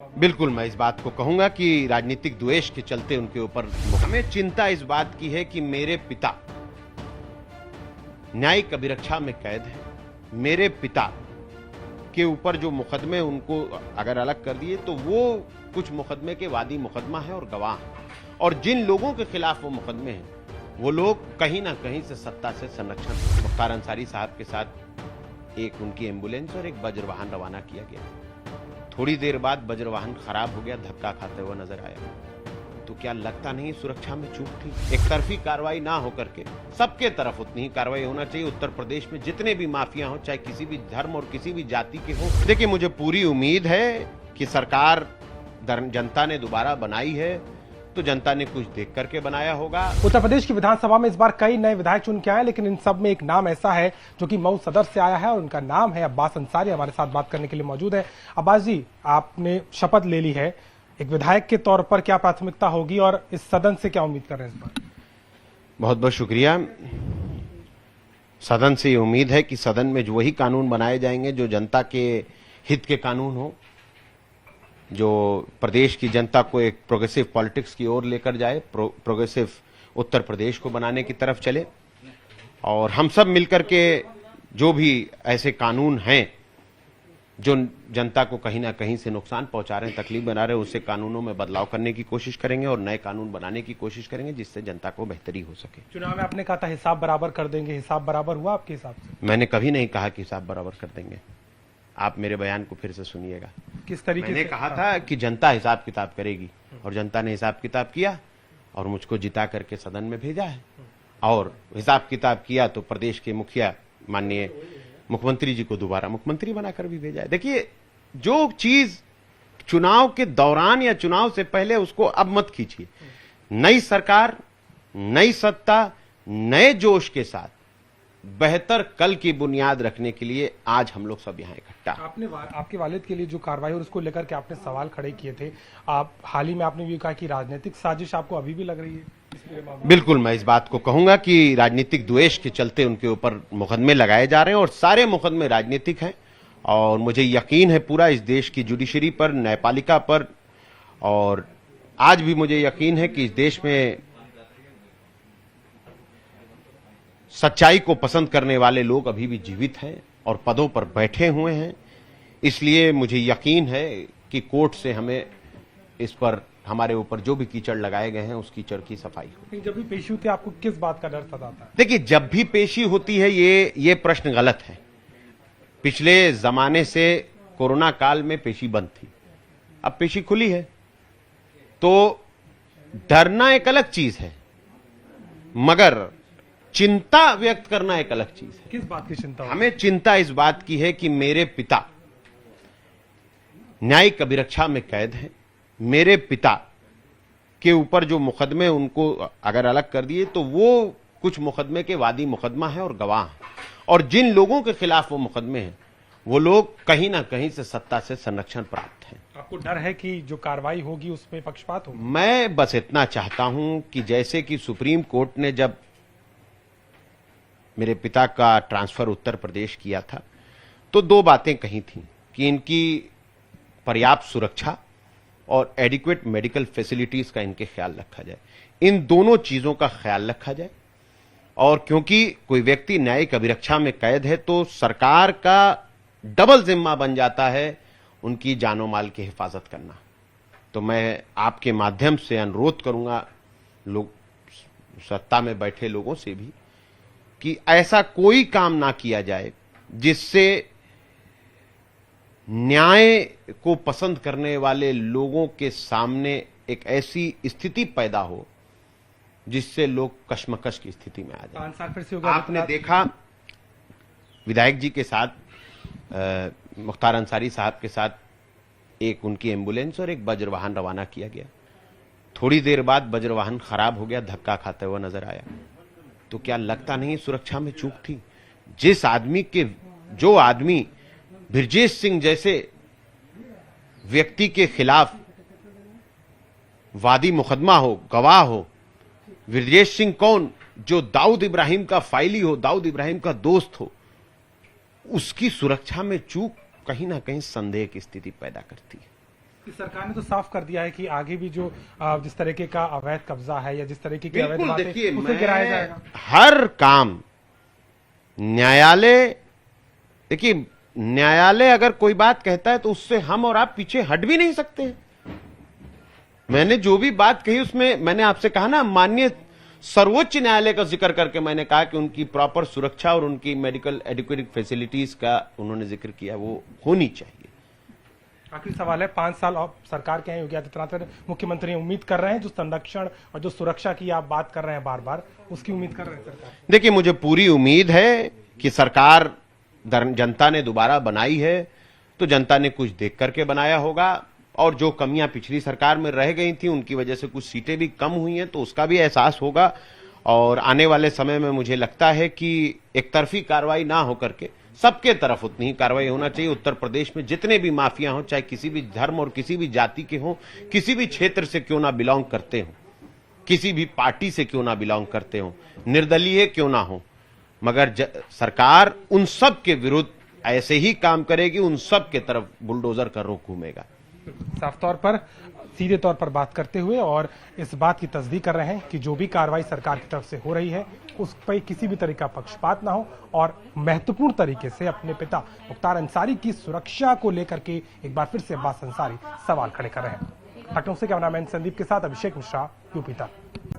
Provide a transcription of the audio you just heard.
बिल्कुल, मैं इस बात को कहूंगा कि राजनीतिक द्वेष के चलते उनके ऊपर हमें चिंता इस बात की है कि मेरे पिता न्यायिक अभिरक्षा में कैद है। मेरे पिता के ऊपर जो मुकदमे उनको अगर अलग कर दिए तो वो कुछ मुकदमे के वादी मुकदमा है और गवाह है, और जिन लोगों के खिलाफ वो मुकदमे हैं वो लोग कहीं ना कहीं से सत्ता से संरक्षण। मुख्तार अंसारी साहब के साथ एक उनकी एम्बुलेंस और एक वज्र वाहन रवाना किया गया। थोड़ी देर बाद वज्र वाहन खराब हो गया, धक्का खाते हुए नजर आया। तो क्या लगता नहीं सुरक्षा में चूक थी? एक तरफी कार्रवाई ना होकर के सबके तरफ उतनी ही कार्रवाई होना चाहिए। उत्तर प्रदेश में जितने भी माफिया हो, चाहे किसी भी धर्म और किसी भी जाति के हो, देखिए मुझे पूरी उम्मीद है कि सरकार जनता ने दोबारा बनाई है तो जनता ने कुछ देख करके बनाया होगा। उत्तर प्रदेश की विधानसभा में इस बार कई नए विधायक चुन के आए, लेकिन इन सब में एक नाम ऐसा है जो कि मऊ सदर से आया है और उनका नाम है अब्बास अंसारी। हमारे साथ बात करने के लिए मौजूद है। अब्बास जी, आपने शपथ ले ली है, एक विधायक के तौर पर क्या प्राथमिकता होगी और इस सदन से क्या उम्मीद कर रहे हैं इस बार? बहुत बहुत शुक्रिया। सदन से उम्मीद है कि सदन में जो वही कानून बनाए जाएंगे जो जनता के हित के कानून हो, जो प्रदेश की जनता को एक प्रोग्रेसिव पॉलिटिक्स की ओर लेकर जाए, प्रोग्रेसिव उत्तर प्रदेश को बनाने की तरफ चले। और हम सब मिलकर के जो भी ऐसे कानून हैं जो जनता को कहीं ना कहीं से नुकसान पहुंचा रहे हैं, तकलीफ बना रहे हैं, उससे कानूनों में बदलाव करने की कोशिश करेंगे और नए कानून बनाने की कोशिश करेंगे जिससे जनता को बेहतरी हो सके। चुनाव में आपने कहा था हिसाब बराबर कर देंगे, हिसाब बराबर हुआ आपके हिसाब से? मैंने कभी नहीं कहा कि हिसाब बराबर कर देंगे। आप मेरे बयान को फिर से सुनिएगा। किस तरीके मैंने से कहा था कि जनता हिसाब किताब करेगी और जनता ने हिसाब किताब किया और मुझको जिता करके सदन में भेजा है। और हिसाब किताब किया तो प्रदेश के मुखिया माननीय मुख्यमंत्री जी को दोबारा मुख्यमंत्री बनाकर भी भेजा है। देखिए, जो चीज चुनाव के दौरान या चुनाव से पहले उसको अब मत खींचिए। नई सरकार, नई सत्ता, नए जोश के साथ बेहतर कल की बुनियाद रखने के लिए आज हम लोग सब यहाँ इकट्ठा। आपके वालिद के लिए जो कार्रवाई और उसको लेकर के आपने सवाल खड़े किए थे, आप हाल ही में आपने भी कहा कि राजनीतिक साजिश आपको अभी भी लग रही है? बिल्कुल, मैं इस बात को कहूंगा कि राजनीतिक द्वेष के चलते उनके ऊपर मुकदमे लगाए जा रहे हैं और सारे मुकदमे राजनीतिक हैं। और मुझे यकीन है पूरा इस देश की जुडिशरी पर, न्यायपालिका पर, और आज भी मुझे यकीन है कि इस देश में सच्चाई को पसंद करने वाले लोग अभी भी जीवित हैं और पदों पर बैठे हुए हैं। इसलिए मुझे यकीन है कि कोर्ट से हमें इस पर, हमारे ऊपर जो भी कीचड़ लगाए गए हैं उस कीचड़ की सफाई हो। जब भी पेशी होती है आपको किस बात का डर सताता है? देखिए, जब भी पेशी होती है ये प्रश्न गलत है। पिछले जमाने से कोरोना काल में पेशी बंद थी, अब पेशी खुली है, तो डरना एक अलग चीज है मगर चिंता व्यक्त करना एक अलग चीज है। किस बात की चिंता? हमें चिंता इस बात की है कि मेरे पिता न्यायिक अभिरक्षा में कैद है। मेरे पिता के ऊपर जो मुकदमे उनको अगर अलग कर दिए तो वो कुछ मुकदमे के वादी मुकदमा है और गवाह है, और जिन लोगों के खिलाफ वो मुकदमे हैं वो लोग कहीं ना कहीं से सत्ता से संरक्षण प्राप्त हैं। आपको डर है कि जो कार्रवाई होगी उसमें पक्षपात होगा? मैं बस इतना चाहता हूं कि जैसे कि सुप्रीम कोर्ट ने जब मेरे पिता का ट्रांसफर उत्तर प्रदेश किया था तो दो बातें कही थी कि इनकी पर्याप्त सुरक्षा और एडिक्वेट मेडिकल फैसिलिटीज का इनके ख्याल रखा जाए। इन दोनों चीजों का ख्याल रखा जाए, और क्योंकि कोई व्यक्ति न्यायिक अभिरक्षा में कैद है तो सरकार का डबल जिम्मा बन जाता है उनकी जानो माल की हिफाजत करना। तो मैं आपके माध्यम से अनुरोध करूंगा लोग, सत्ता में बैठे लोगों से भी, कि ऐसा कोई काम ना किया जाए जिससे न्याय को पसंद करने वाले लोगों के सामने एक ऐसी स्थिति पैदा हो जिससे लोग कशमकश की स्थिति में आ जाए। 5 साल फिर से होगा। आपने देखा विधायक जी के साथ, मुख्तार अंसारी साहब के साथ एक उनकी एम्बुलेंस और एक वज्र वाहन रवाना किया गया। थोड़ी देर बाद वज्र वाहन खराब हो गया, धक्का खाते हुए नजर आया। तो क्या लगता नहीं सुरक्षा में चूक थी? जो आदमी ब्रजेश सिंह जैसे व्यक्ति के खिलाफ वादी मुकदमा हो, गवाह हो, ब्रजेश सिंह कौन, जो दाऊद इब्राहिम का फाइली हो, दाऊद इब्राहिम का दोस्त हो, उसकी सुरक्षा में चूक कहीं ना कहीं संदेह की स्थिति पैदा करती है। कि सरकार ने तो साफ कर दिया है कि आगे भी जो जिस तरीके का अवैध कब्जा है या जिस तरीके की अवैध बातें देखिए, उसे गिराया जाएगा। हर काम न्यायालय, देखिए न्यायालय अगर कोई बात कहता है तो उससे हम और आप पीछे हट भी नहीं सकते हैं। मैंने जो भी बात कही उसमें मैंने आपसे कहा ना, माननीय सर्वोच्च न्यायालय का जिक्र करके मैंने कहा कि उनकी प्रॉपर सुरक्षा और उनकी मेडिकल एडिक्वेट फैसिलिटीज का उन्होंने जिक्र किया, वो होनी चाहिए। आखिरी सवाल है, 5 साल और सरकार के हैं योगी आदित्यनाथ मुख्यमंत्री, उम्मीद कर रहे हैं जो संरक्षण और जो सुरक्षा की आप बात कर रहे हैं बार बार, उसकी उम्मीद कर रहे हैं सरकार? देखिए, मुझे पूरी उम्मीद है कि सरकार जनता ने दोबारा बनाई है तो जनता ने कुछ देख करके बनाया होगा, और जो कमियां पिछली सरकार में रह गई थी उनकी वजह से कुछ सीटें भी कम हुई हैं तो उसका भी एहसास होगा। और आने वाले समय में मुझे लगता है कि एक तरफी कार्रवाई ना होकर के सबके तरफ उतनी ही कार्रवाई होना चाहिए। उत्तर प्रदेश में जितने भी माफिया हों, चाहे किसी भी धर्म और किसी भी जाति के हों, किसी भी क्षेत्र से क्यों ना बिलोंग करते हों, किसी भी पार्टी से क्यों ना बिलोंग करते हों, निर्दलीय क्यों ना हो, मगर सरकार उन सब के विरुद्ध ऐसे ही काम करेगी, उन सब के तरफ बुलडोजर का रुख घूमेगा। साफ तौर पर सीधे तौर पर बात करते हुए और इस बात की तस्दीक कर रहे हैं कि जो भी कार्रवाई सरकार की तरफ से हो रही है उस पर किसी भी तरीका पक्षपात ना हो, और महत्वपूर्ण तरीके से अपने पिता मुख्तार अंसारी की सुरक्षा को लेकर के एक बार फिर से अब्बास अंसारी सवाल खड़े कर रहे हैं। लखनऊ से कैमरामैन संदीप के साथ अभिषेक मिश्रा, यूपी तक।